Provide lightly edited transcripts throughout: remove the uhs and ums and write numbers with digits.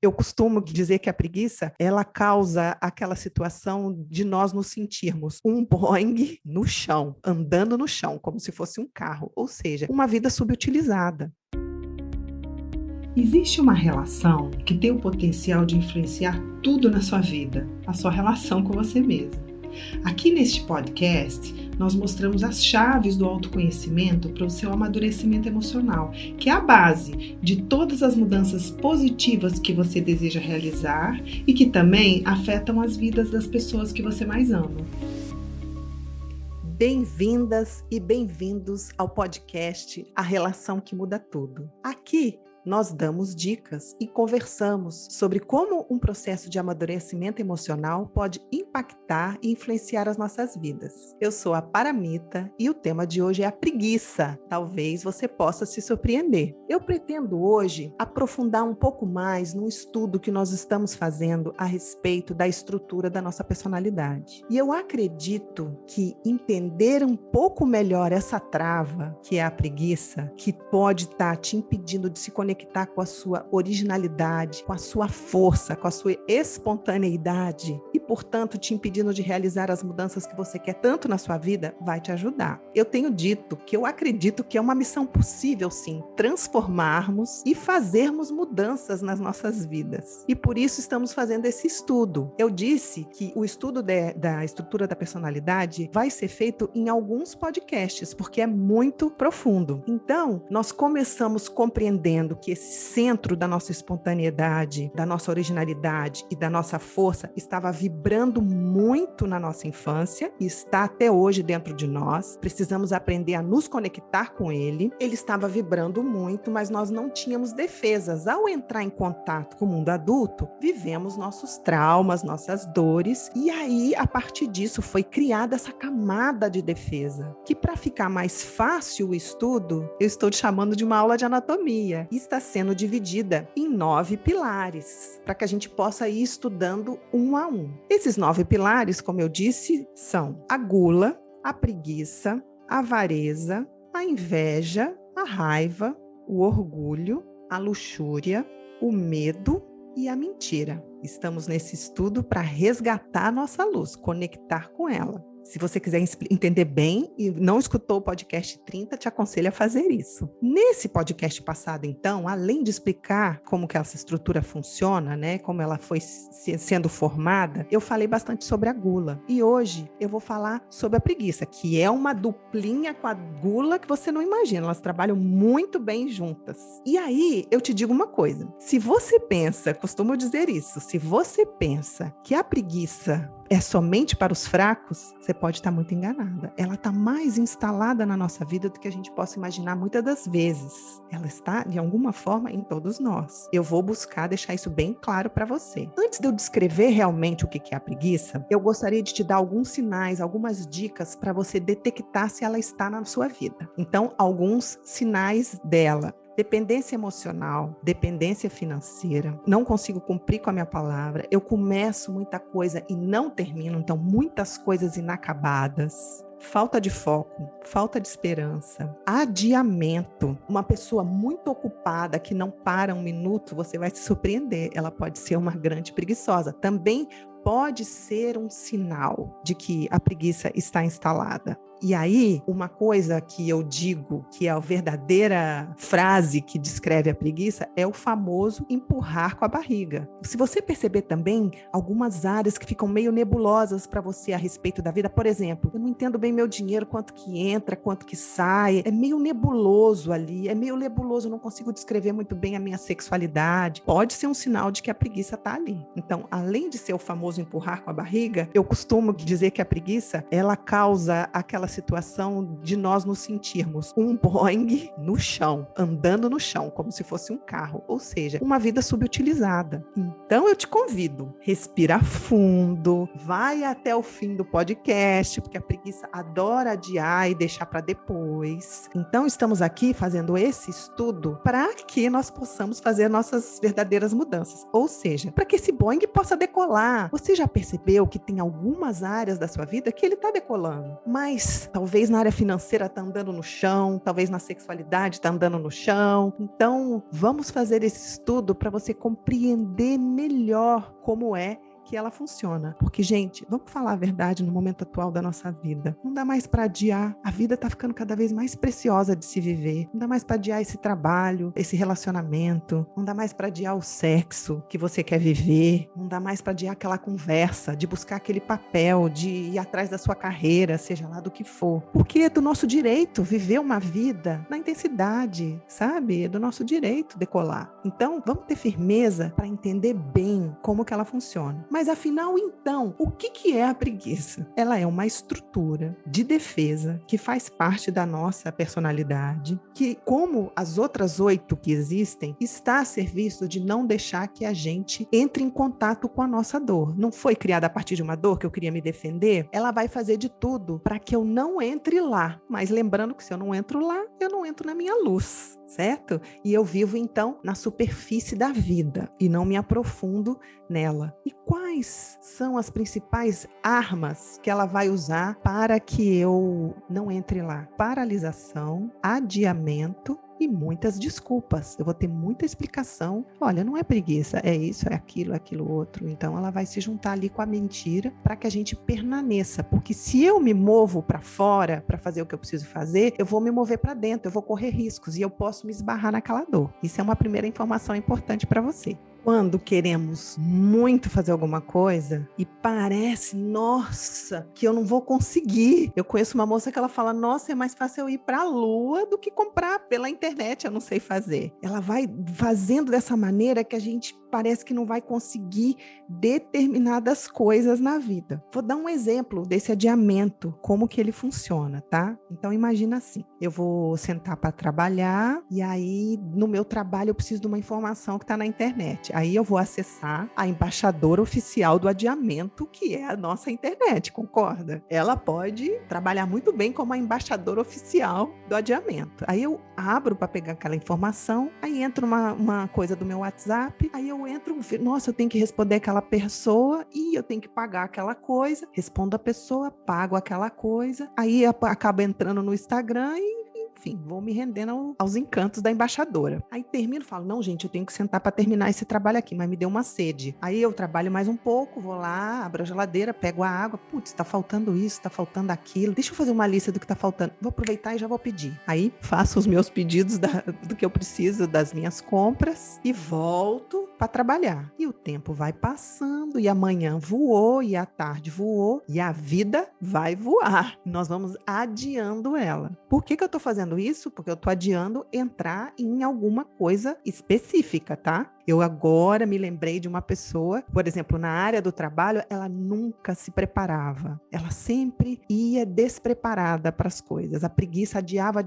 Eu costumo dizer que a preguiça, ela causa aquela situação de nós nos sentirmos um Boeing no chão, andando no chão, como se fosse um carro, ou seja, uma vida subutilizada. Existe uma relação que tem o potencial de influenciar tudo na sua vida, a sua relação com você mesma. Aqui neste podcast, nós mostramos as chaves do autoconhecimento para o seu amadurecimento emocional, que é a base de todas as mudanças positivas que você deseja realizar e que também afetam as vidas das pessoas que você mais ama. Bem-vindas e bem-vindos ao podcast A Relação que Muda Tudo. Aqui, nós damos dicas e conversamos sobre como um processo de amadurecimento emocional pode impactar e influenciar as nossas vidas. Eu sou a Paramita e o tema de hoje é a preguiça. Talvez você possa se surpreender. Eu pretendo hoje aprofundar um pouco mais no estudo que nós estamos fazendo a respeito da estrutura da nossa personalidade. E eu acredito que entender um pouco melhor essa trava, que é a preguiça, que pode estar te impedindo de se conectar com a sua originalidade, com a sua força, com a sua espontaneidade e, portanto, te impedindo de realizar as mudanças que você quer tanto na sua vida, vai te ajudar. Eu tenho dito que eu acredito que é uma missão possível, sim, transformarmos e fazermos mudanças nas nossas vidas. E por isso estamos fazendo esse estudo. Eu disse que o estudo da estrutura da personalidade vai ser feito em alguns podcasts, porque é muito profundo. Então, nós começamos compreendendo que esse centro da nossa espontaneidade, da nossa originalidade e da nossa força estava vibrando muito na nossa infância e está até hoje dentro de nós. Precisamos aprender a nos conectar com ele. Ele estava vibrando muito, mas nós não tínhamos defesas. Ao entrar em contato com o mundo adulto, vivemos nossos traumas, nossas dores, e aí, a partir disso, foi criada essa camada de defesa, que para ficar mais fácil o estudo, eu estou te chamando de uma aula de anatomia. Está sendo dividida em 9 pilares, para que a gente possa ir estudando um a um. Esses 9 pilares, como eu disse, são a gula, a preguiça, a avareza, a inveja, a raiva, o orgulho, a luxúria, o medo e a mentira. Estamos nesse estudo para resgatar a nossa luz, conectar com ela. Se você quiser entender bem e não escutou o podcast 30, te aconselho a fazer isso. Nesse podcast passado, então, além de explicar como que essa estrutura funciona, né, como ela foi sendo formada, eu falei bastante sobre a gula. E hoje eu vou falar sobre a preguiça, que é uma duplinha com a gula que você não imagina. Elas trabalham muito bem juntas. E aí, eu te digo uma coisa. Se você pensa, costumo dizer isso, se você pensa que a preguiça é somente para os fracos, você pode estar muito enganada. Ela está mais instalada na nossa vida do que a gente possa imaginar muitas das vezes. Ela está, de alguma forma, em todos nós. Eu vou buscar deixar isso bem claro para você. Antes de eu descrever realmente o que é a preguiça, eu gostaria de te dar alguns sinais, algumas dicas para você detectar se ela está na sua vida. Então, alguns sinais dela. Dependência emocional, dependência financeira, não consigo cumprir com a minha palavra, eu começo muita coisa e não termino, então muitas coisas inacabadas. Falta de foco, falta de esperança, adiamento. Uma pessoa muito ocupada que não para um minuto, você vai se surpreender, ela pode ser uma grande preguiçosa. Também pode ser um sinal de que a preguiça está instalada. E aí, uma coisa que eu digo que é a verdadeira frase que descreve a preguiça é o famoso empurrar com a barriga. Se você perceber também algumas áreas que ficam meio nebulosas para você a respeito da vida, por exemplo, eu não entendo bem meu dinheiro, quanto que entra, quanto que sai, é meio nebuloso ali, eu não consigo descrever muito bem a minha sexualidade, pode ser um sinal de que a preguiça está ali. Então, além de ser o famoso empurrar com a barriga, eu costumo dizer que a preguiça, ela causa aquela situação de nós nos sentirmos um Boeing no chão, andando no chão, como se fosse um carro, ou seja, uma vida subutilizada. Então eu te convido, respira fundo, vai até o fim do podcast, porque a preguiça adora adiar e deixar para depois. Então estamos aqui fazendo esse estudo para que nós possamos fazer nossas verdadeiras mudanças, ou seja, para que esse Boeing possa decolar. Você Você já percebeu que tem algumas áreas da sua vida que ele está decolando, mas talvez na área financeira está andando no chão, talvez na sexualidade está andando no chão. Então, vamos fazer esse estudo para você compreender melhor como é que ela funciona. Porque, gente, vamos falar a verdade no momento atual da nossa vida. Não dá mais para adiar. A vida está ficando cada vez mais preciosa de se viver. Não dá mais para adiar esse trabalho, esse relacionamento. Não dá mais para adiar o sexo que você quer viver. Não dá mais para adiar aquela conversa, de buscar aquele papel, de ir atrás da sua carreira, seja lá do que for. Porque é do nosso direito viver uma vida na intensidade, sabe? É do nosso direito decolar. Então, vamos ter firmeza para entender bem como que ela funciona. Mas afinal, então, o que é a preguiça? Ela é uma estrutura de defesa que faz parte da nossa personalidade, que, como as outras 8 que existem, está a serviço de não deixar que a gente entre em contato com a nossa dor. Não foi criada a partir de uma dor que eu queria me defender? Ela vai fazer de tudo para que eu não entre lá. Mas lembrando que se eu não entro lá, eu não entro na minha luz, certo? E eu vivo, então, na superfície da vida e não me aprofundo nela. E quais são as principais armas que ela vai usar para que eu não entre lá? Paralisação, adiamento e muitas desculpas. Eu vou ter muita explicação. Olha, não é preguiça, é isso, é aquilo outro. Então ela vai se juntar ali com a mentira para que a gente permaneça. Porque se eu me movo para fora para fazer o que eu preciso fazer, eu vou me mover para dentro, eu vou correr riscos e eu posso me esbarrar naquela dor. Isso é uma primeira informação importante para você. Quando queremos muito fazer alguma coisa e parece, nossa, que eu não vou conseguir. Eu conheço uma moça que ela fala, nossa, é mais fácil eu ir para a lua do que comprar pela internet, eu não sei fazer. Ela vai fazendo dessa maneira que a gente parece que não vai conseguir determinadas coisas na vida. Vou dar um exemplo desse adiamento, como que ele funciona, tá? Então imagina assim, eu vou sentar para trabalhar e aí no meu trabalho eu preciso de uma informação que está na internet. Aí eu vou acessar a embaixadora oficial do adiamento, que é a nossa internet, concorda? Ela pode trabalhar muito bem como a embaixadora oficial do adiamento. Aí eu abro para pegar aquela informação, aí entra uma coisa do meu WhatsApp, aí eu entro, nossa, eu tenho que responder aquela pessoa e eu tenho que pagar aquela coisa, respondo a pessoa, pago aquela coisa, aí acabo entrando no Instagram e enfim, vou me rendendo aos encantos da embaixadora. Aí termino e falo, não, gente, eu tenho que sentar para terminar esse trabalho aqui, mas me deu uma sede. Aí eu trabalho mais um pouco, vou lá, abro a geladeira, pego a água, putz, tá faltando isso, tá faltando aquilo, deixa eu fazer uma lista do que tá faltando. Vou aproveitar e já vou pedir. Aí faço os meus pedidos do que eu preciso, das minhas compras e volto para trabalhar. E o tempo vai passando e amanhã voou e a tarde voou e a vida vai voar. Nós vamos adiando ela. Por que eu tô fazendo isso? Porque eu tô adiando entrar em alguma coisa específica, tá? Eu agora me lembrei de uma pessoa, por exemplo, na área do trabalho, ela nunca se preparava. Ela sempre ia despreparada para as coisas. A preguiça adiava,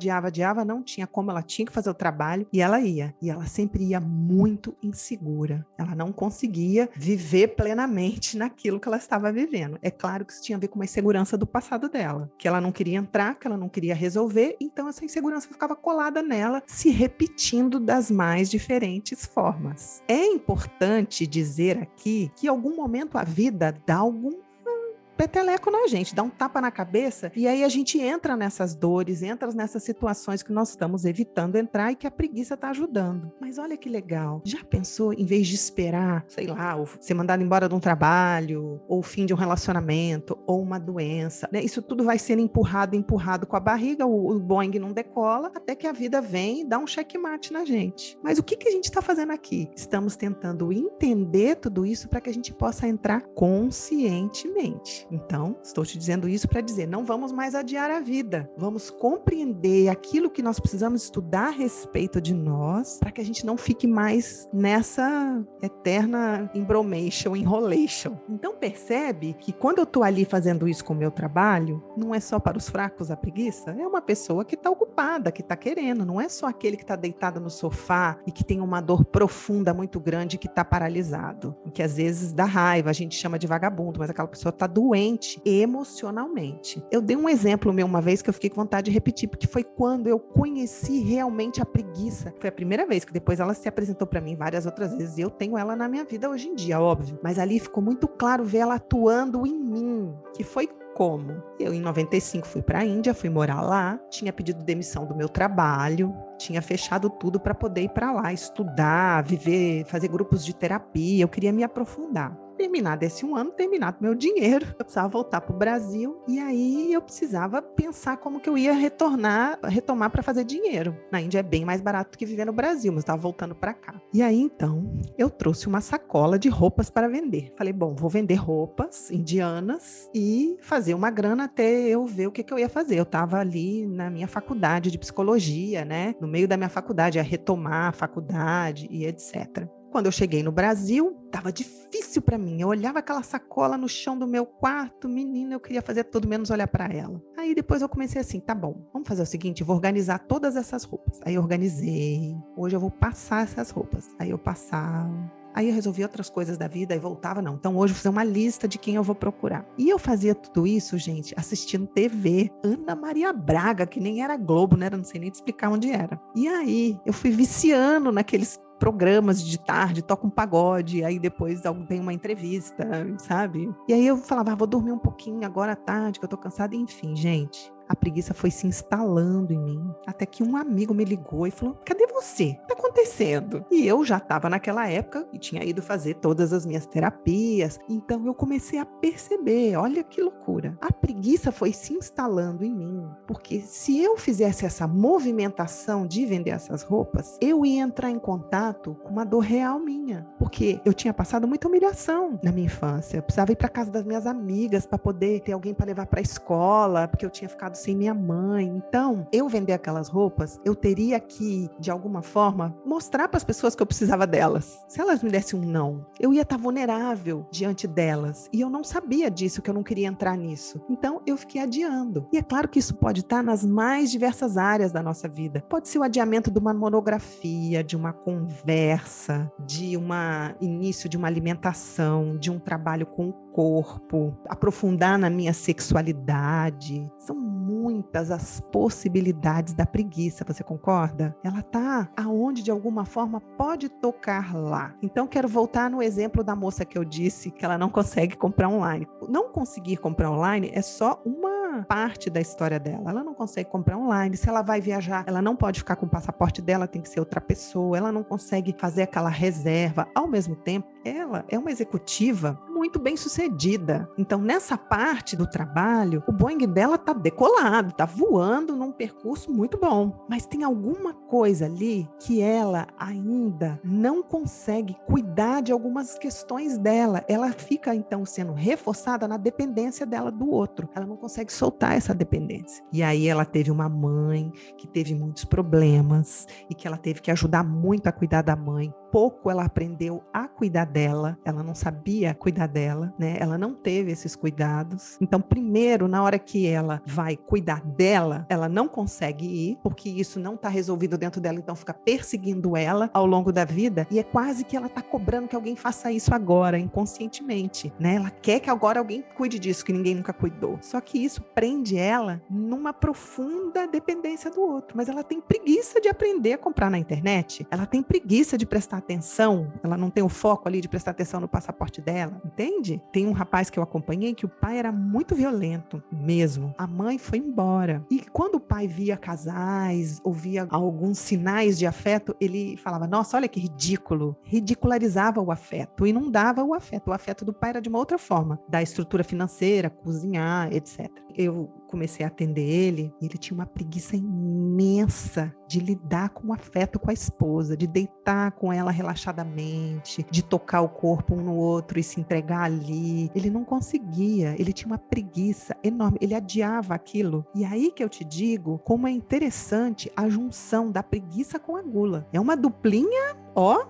não tinha como, ela tinha que fazer o trabalho e ela ia. E ela sempre ia muito insegura. Ela não conseguia viver plenamente naquilo que ela estava vivendo. É claro que isso tinha a ver com uma insegurança do passado dela, que ela não queria entrar, que ela não queria resolver, então essa insegurança ficava colada nela, se repetindo das mais diferentes formas. É importante dizer aqui que em algum momento a vida dá algum peteleco na gente, dá um tapa na cabeça e aí a gente entra nessas dores, entra nessas situações que nós estamos evitando entrar e que a preguiça está ajudando. Mas olha que legal, já pensou em vez de esperar, sei lá, ser mandado embora de um trabalho, ou o fim de um relacionamento, ou uma doença, né? Isso tudo vai sendo empurrado com a barriga, o Boeing não decola, até que a vida vem e dá um checkmate na gente. Mas o que a gente está fazendo aqui? Estamos tentando entender tudo isso para que a gente possa entrar conscientemente. Então, estou te dizendo isso para dizer, não vamos mais adiar a vida. Vamos compreender aquilo que nós precisamos estudar a respeito de nós, para que a gente não fique mais nessa eterna enrolation. Então, percebe que quando eu estou ali fazendo isso com o meu trabalho, não é só para os fracos a preguiça, é uma pessoa que está ocupada, que está querendo, não é só aquele que está deitado no sofá e que tem uma dor profunda muito grande que está paralisado, que às vezes dá raiva, a gente chama de vagabundo, mas aquela pessoa está doente doente emocionalmente. Eu dei um exemplo meu uma vez que eu fiquei com vontade de repetir, porque foi quando eu conheci realmente a preguiça. Foi a primeira vez, que depois ela se apresentou para mim várias outras vezes e eu tenho ela na minha vida hoje em dia, óbvio. Mas ali ficou muito claro ver ela atuando em mim, que foi como? Eu, em 95, fui para a Índia, fui morar lá, tinha pedido demissão do meu trabalho, tinha fechado tudo para poder ir para lá, estudar, viver, fazer grupos de terapia, eu queria me aprofundar. Terminado esse um ano, terminado meu dinheiro, eu precisava voltar para o Brasil e aí eu precisava pensar como que eu ia retomar para fazer dinheiro. Na Índia é bem mais barato do que viver no Brasil, mas eu estava voltando para cá. E aí então eu trouxe uma sacola de roupas para vender. Falei, bom, vou vender roupas indianas e fazer uma grana até eu ver o que eu ia fazer. Eu estava ali na minha faculdade de psicologia, né? No meio da minha faculdade, a retomar a faculdade e etc. Quando eu cheguei no Brasil, estava difícil para mim. Eu olhava aquela sacola no chão do meu quarto, menina, eu queria fazer tudo menos olhar para ela. Aí depois eu comecei assim, tá bom, vamos fazer o seguinte, eu vou organizar todas essas roupas. Aí eu organizei, hoje eu vou passar essas roupas. Aí eu passava. Aí eu resolvi outras coisas da vida e voltava, não. Então hoje eu vou fazer uma lista de quem eu vou procurar. E eu fazia tudo isso, gente, assistindo TV. Ana Maria Braga, que nem era Globo, né? Eu não sei nem te explicar onde era. E aí eu fui viciando naqueles programas de tarde, toca um pagode, aí depois tem uma entrevista, sabe? E aí eu falava, vou dormir um pouquinho agora à tarde, que eu tô cansada. Enfim, gente, a preguiça foi se instalando em mim, até que um amigo me ligou e falou, cadê você? O que tá acontecendo? E eu já estava naquela época e tinha ido fazer todas as minhas terapias, então eu comecei a perceber, olha que loucura. A preguiça foi se instalando em mim, porque se eu fizesse essa movimentação de vender essas roupas, eu ia entrar em contato com uma dor real minha, porque eu tinha passado muita humilhação na minha infância. Eu precisava ir para casa das minhas amigas para poder ter alguém para levar para a escola, porque eu tinha ficado sem minha mãe. Então, eu vender aquelas roupas, eu teria que, de alguma forma, mostrar para as pessoas que eu precisava delas. Se elas me dessem um não, eu ia estar vulnerável diante delas. E eu não sabia disso, que eu não queria entrar nisso. Então, eu fiquei adiando. E é claro que isso pode estar nas mais diversas áreas da nossa vida. Pode ser o adiamento de uma monografia, de uma conversa, de um início de uma alimentação, de um trabalho com o corpo, aprofundar na minha sexualidade. São muitas as possibilidades da preguiça, você concorda? Ela está aonde de alguma forma pode tocar lá. Então quero voltar no exemplo da moça que eu disse que ela não consegue comprar online. Não conseguir comprar online é só uma parte da história dela. Ela não consegue comprar online. Se ela vai viajar, ela não pode ficar com o passaporte dela, tem que ser outra pessoa. Ela não consegue fazer aquela reserva. Ao mesmo tempo, ela é uma executiva muito bem sucedida. Então, nessa parte do trabalho, o Boeing dela está decolado, está voando num percurso muito bom. Mas tem alguma coisa ali que ela ainda não consegue cuidar de algumas questões dela. Ela fica, então, sendo reforçada na dependência dela do outro. Ela não consegue soltar essa dependência. E aí ela teve uma mãe que teve muitos problemas e que ela teve que ajudar muito a cuidar da mãe. Pouco ela aprendeu a cuidar dela, ela não sabia cuidar dela, né? Ela não teve esses cuidados. Então, primeiro, na hora que ela vai cuidar dela, ela não consegue ir, porque isso não está resolvido dentro dela, então fica perseguindo ela ao longo da vida, e é quase que ela está cobrando que alguém faça isso agora, inconscientemente, né? Ela quer que agora alguém cuide disso, que ninguém nunca cuidou. Só que isso prende ela numa profunda dependência do outro, mas ela tem preguiça de aprender a comprar na internet, ela tem preguiça de prestar atenção, ela não tem o foco ali de prestar atenção no passaporte dela, entende? Tem um rapaz que eu acompanhei que o pai era muito violento mesmo, a mãe foi embora, e quando o pai via casais, ouvia alguns sinais de afeto, ele falava, nossa, olha que ridículo, ridicularizava o afeto e não dava o afeto do pai era de uma outra forma, da estrutura financeira, cozinhar, etc. Eu comecei a atender ele e ele tinha uma preguiça imensa de lidar com o afeto com a esposa, de deitar com ela relaxadamente, de tocar o corpo um no outro e se entregar ali. Ele não conseguia, ele tinha uma preguiça enorme, ele adiava aquilo. E aí que eu te digo como é interessante a junção da preguiça com a gula. É uma duplinha, ó.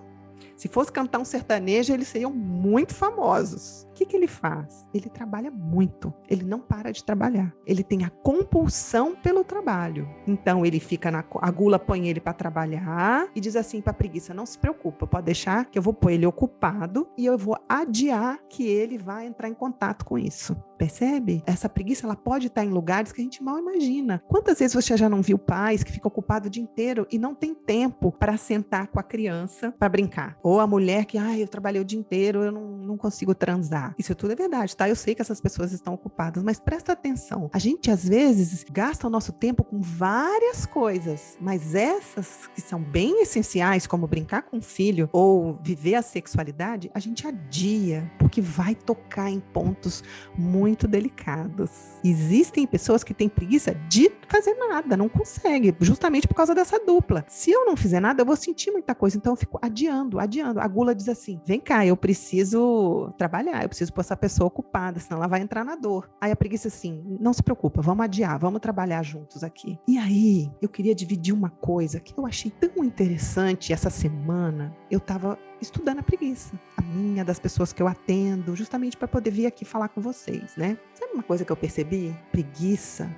Se fosse cantar um sertanejo, eles seriam muito famosos. que ele faz? Ele trabalha muito. Ele não para de trabalhar. Ele tem a compulsão pelo trabalho. Então, ele fica a gula põe ele para trabalhar e diz assim para a preguiça, não se preocupa, pode deixar que eu vou pôr ele ocupado e eu vou adiar que ele vai entrar em contato com isso. Percebe? Essa preguiça, ela pode estar em lugares que a gente mal imagina. Quantas vezes você já não viu pais que ficam ocupados o dia inteiro e não tem tempo para sentar com a criança para brincar? Ou a mulher que, eu trabalhei o dia inteiro, eu não consigo transar. Isso tudo é verdade, tá? Eu sei que essas pessoas estão ocupadas, mas presta atenção. A gente, às vezes, gasta o nosso tempo com várias coisas, mas essas que são bem essenciais, como brincar com o filho ou viver a sexualidade, a gente adia, porque vai tocar em pontos muito delicados. Existem pessoas que têm preguiça de fazer nada, não conseguem, justamente por causa dessa dupla. Se eu não fizer nada, eu vou sentir muita coisa, então eu fico adiando. A gula diz assim, vem cá, eu preciso trabalhar, eu preciso pôr essa pessoa ocupada, senão ela vai entrar na dor. Aí a preguiça assim, não se preocupa, vamos adiar, vamos trabalhar juntos aqui. E aí, eu queria dividir uma coisa que eu achei tão interessante essa semana. Eu estava estudando a preguiça, a minha, das pessoas que eu atendo, justamente para poder vir aqui falar com vocês, né? Sabe uma coisa que eu percebi? Preguiça,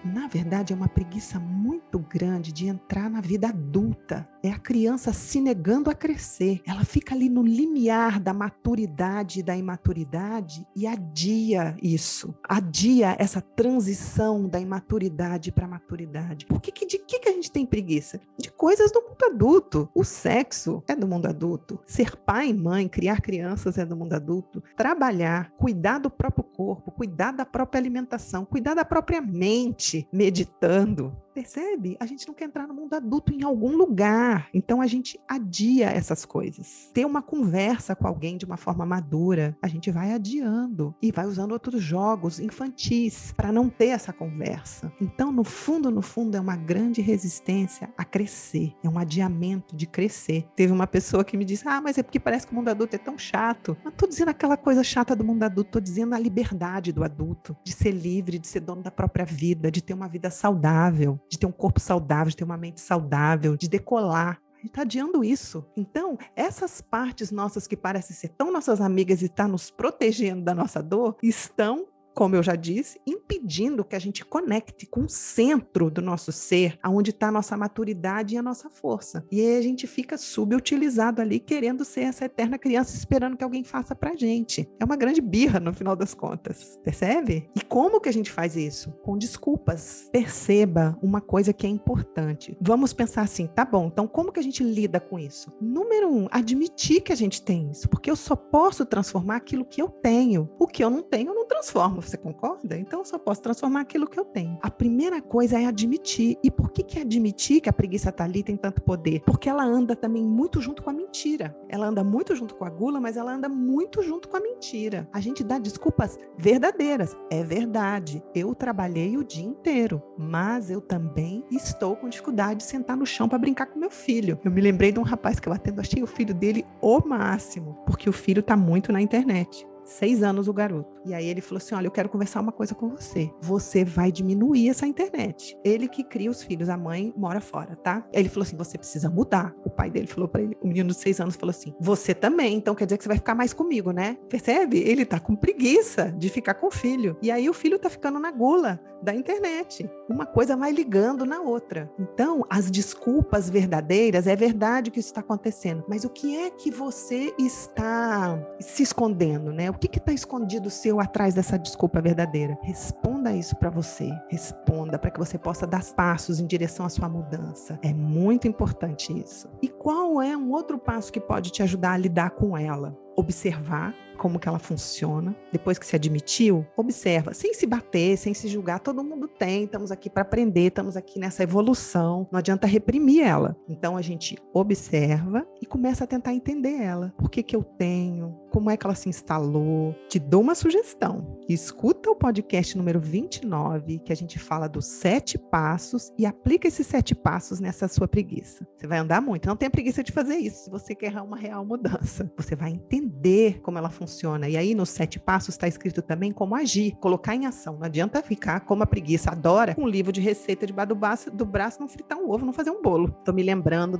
na verdade, é uma preguiça muito grande de entrar na vida adulta. É a criança se negando a crescer. Ela fica ali no limiar da maturidade e da imaturidade e adia isso. Adia essa transição da imaturidade para a maturidade. De que a gente tem preguiça? De coisas do mundo adulto. O sexo é do mundo adulto. Ser pai e mãe, criar crianças é do mundo adulto. Trabalhar, cuidar do próprio corpo, cuidar da própria alimentação, cuidar da própria mente, meditando. Percebe? A gente não quer entrar no mundo adulto em algum lugar. Então, a gente adia essas coisas. Ter uma conversa com alguém de uma forma madura, a gente vai adiando e vai usando outros jogos infantis para não ter essa conversa. Então, no fundo, é uma grande resistência a crescer. É um adiamento de crescer. Teve uma pessoa que me disse, mas é porque parece que o mundo adulto é tão chato. Não estou dizendo aquela coisa chata do mundo adulto, estou dizendo a liberdade do adulto, de ser livre, de ser dono da própria vida, de ter uma vida saudável, de ter um corpo saudável, de ter uma mente saudável, de decolar. A gente está adiando isso. Então, essas partes nossas que parecem ser tão nossas amigas e estão nos protegendo da nossa dor, estão, como eu já disse, impedindo que a gente conecte com o centro do nosso ser, onde está a nossa maturidade e a nossa força. E aí a gente fica subutilizado ali, querendo ser essa eterna criança, esperando que alguém faça pra gente. É uma grande birra, no final das contas. Percebe? E como que a gente faz isso? Com desculpas. Perceba uma coisa que é importante. Vamos pensar assim, tá bom, então como que a gente lida com isso? Número 1, admitir que a gente tem isso, porque eu só posso transformar aquilo que eu tenho. O que eu não tenho, eu não transformo. Você concorda? Então eu só posso transformar aquilo que eu tenho. A primeira coisa é admitir. E por que admitir que a preguiça está ali tem tanto poder? Porque ela anda também muito junto com a mentira. Ela anda muito junto com a gula, mas ela anda muito junto com a mentira. A gente dá desculpas verdadeiras. É verdade. Eu trabalhei o dia inteiro, mas eu também estou com dificuldade de sentar no chão para brincar com meu filho. Eu me lembrei de um rapaz que eu atendo, achei o filho dele o máximo, porque o filho está muito na internet. 6 anos o garoto. E aí ele falou assim, olha, eu quero conversar uma coisa com você. Você vai diminuir essa internet. Ele que cria os filhos, a mãe mora fora, tá? Ele falou assim, você precisa mudar. O pai dele falou pra ele, o menino de 6 anos falou assim, você também, então quer dizer que você vai ficar mais comigo, né? Percebe? Ele tá com preguiça de ficar com o filho. E aí o filho tá ficando na gula da internet. Uma coisa vai ligando na outra. Então, as desculpas verdadeiras, é verdade que isso está acontecendo, mas o que é que você está se escondendo, né? O que está escondido seu atrás dessa desculpa verdadeira? Responda isso para você. Responda para que você possa dar passos em direção à sua mudança. É muito importante isso. E qual é um outro passo que pode te ajudar a lidar com ela? Observar como que ela funciona. Depois que se admitiu, observa, sem se bater, sem se julgar. Todo mundo tem, estamos aqui para aprender, estamos aqui nessa evolução. Não adianta reprimir ela. Então a gente observa e começa a tentar entender ela. Por que eu tenho? Como é que ela se instalou? Te dou uma sugestão. Escuta o podcast número 29, que a gente fala dos 7 passos e aplica esses 7 passos nessa sua preguiça. Você vai andar muito. Não tenha preguiça de fazer isso se você quer uma real mudança. Você vai entender como ela funciona. E aí, nos 7 passos, está escrito também como agir, colocar em ação. Não adianta ficar, como a preguiça adora, com um livro de receita debaixo do braço, não fritar um ovo, não fazer um bolo. Estou me lembrando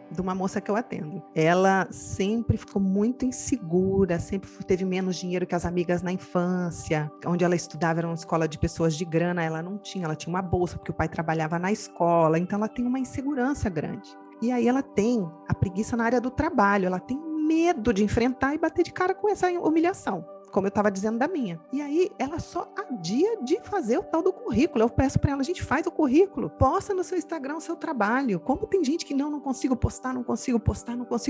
de uma moça que eu atendo. Ela sempre ficou muito insegura insegura, sempre teve menos dinheiro que as amigas na infância. Onde ela estudava era uma escola de pessoas de grana, ela não tinha, ela tinha uma bolsa porque o pai trabalhava na escola, então ela tem uma insegurança grande. E aí ela tem a preguiça na área do trabalho, ela tem medo de enfrentar e bater de cara com essa humilhação, como eu estava dizendo da minha. E aí, ela só adia de fazer o tal do currículo. Eu peço para ela, gente, faz o currículo, posta no seu Instagram o seu trabalho. Como tem gente que não consigo postar, não consigo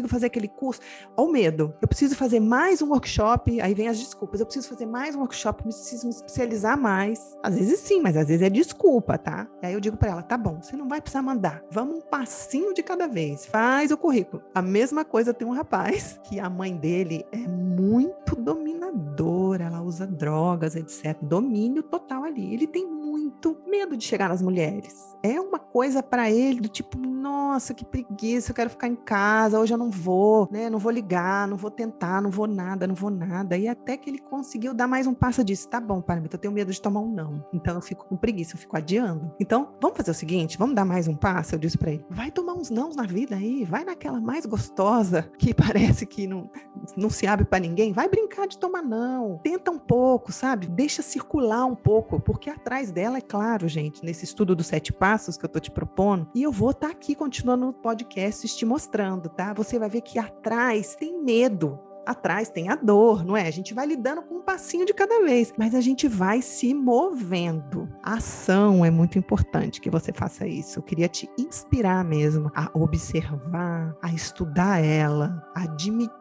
fazer aquele curso. Olha o medo. Eu preciso fazer mais um workshop, aí vem as desculpas. Eu preciso fazer mais um workshop, preciso me especializar mais. Às vezes sim, mas às vezes é desculpa, tá? E aí eu digo para ela, tá bom, você não vai precisar mandar. Vamos um passinho de cada vez. Faz o currículo. A mesma coisa tem um rapaz, que a mãe dele é muito dominadora. Ela usa drogas, etc. Domínio total ali. Ele tem muito medo de chegar nas mulheres. É uma coisa para ele do tipo, nossa, que preguiça, eu quero ficar em casa, hoje eu não vou, né? Não vou ligar, não vou tentar, não vou nada. E até que ele conseguiu dar mais um passo disso. Tá bom, Paramita, eu tenho medo de tomar um não. Então eu fico com preguiça, eu fico adiando. Então, vamos fazer o seguinte, vamos dar mais um passo? Eu disse para ele, vai tomar uns nãos na vida aí, vai naquela mais gostosa, que parece que não se abre para ninguém, vai brincar de tomar não. Tenta um pouco, sabe? Deixa circular um pouco, porque atrás dela, é claro, gente, nesse estudo dos 7 passos que eu tô te propondo, e eu vou estar aqui continuando no podcast te mostrando, tá? Você vai ver que atrás tem medo. Atrás tem a dor, não é? A gente vai lidando com um passinho de cada vez, mas a gente vai se movendo. A ação é muito importante que você faça isso. Eu queria te inspirar mesmo a observar, a estudar ela, a admitir,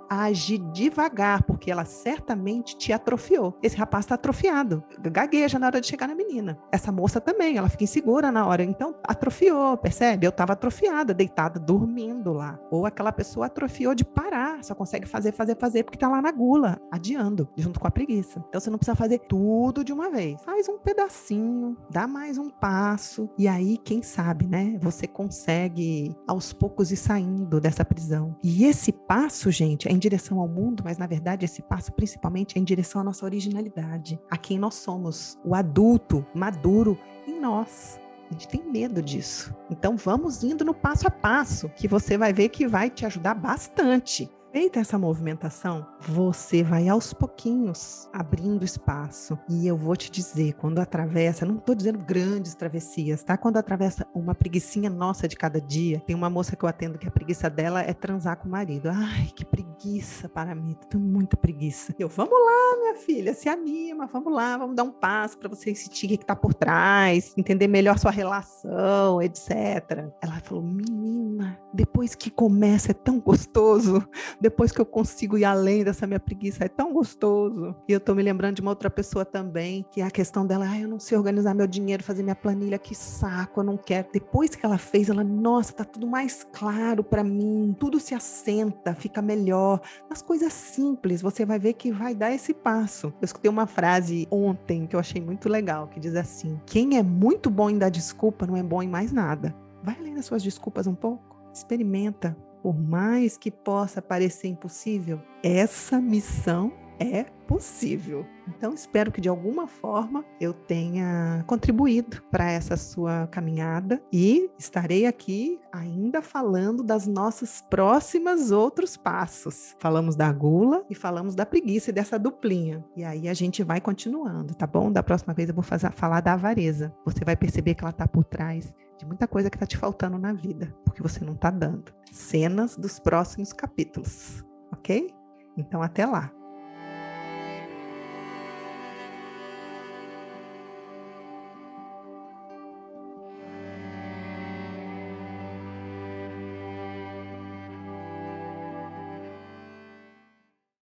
a agir devagar, porque ela certamente te atrofiou. Esse rapaz está atrofiado, gagueja na hora de chegar na menina. Essa moça também, ela fica insegura na hora, então atrofiou, percebe? Eu estava atrofiada, deitada, dormindo lá. Ou aquela pessoa atrofiou de parar, só consegue fazer, porque está lá na gula, adiando, junto com a preguiça. Então você não precisa fazer tudo de uma vez. Faz um pedacinho, dá mais um passo, e aí, quem sabe, né? Você consegue aos poucos ir saindo dessa prisão. E esse passo, gente, é em direção ao mundo, mas na verdade esse passo principalmente é em direção à nossa originalidade, a quem nós somos, o adulto maduro em nós. A gente tem medo disso. Então vamos indo no passo a passo, que você vai ver que vai te ajudar bastante. Feita essa movimentação, você vai aos pouquinhos abrindo espaço. E eu vou te dizer, quando atravessa, não estou dizendo grandes travessias, tá? Quando atravessa uma preguicinha nossa de cada dia, tem uma moça que eu atendo que a preguiça dela é transar com o marido. Ai, que preguiça, Paramita, tenho muita preguiça. Eu, vamos lá, minha filha, se anima, vamos lá, vamos dar um passo para você sentir o que está por trás, entender melhor sua relação, etc. Ela falou, menina, depois que começa é tão gostoso. Depois que eu consigo ir além dessa minha preguiça, é tão gostoso. E eu tô me lembrando de uma outra pessoa também, que é a questão dela, eu não sei organizar meu dinheiro, fazer minha planilha, que saco, eu não quero. Depois que ela fez, ela, nossa, tá tudo mais claro pra mim, tudo se assenta, fica melhor. Nas coisas simples, você vai ver que vai dar esse passo. Eu escutei uma frase ontem que eu achei muito legal, que diz assim, quem é muito bom em dar desculpa não é bom em mais nada. Vai além das suas desculpas um pouco, experimenta. Por mais que possa parecer impossível, essa missão é possível. Então, espero que de alguma forma eu tenha contribuído para essa sua caminhada e estarei aqui ainda falando das nossas próximas outros passos. Falamos da gula e falamos da preguiça e dessa duplinha. E aí a gente vai continuando, tá bom? Da próxima vez eu vou falar da avareza. Você vai perceber que ela está por trás de muita coisa que está te faltando na vida, porque você não está dando. Cenas dos próximos capítulos, ok? Então, até lá!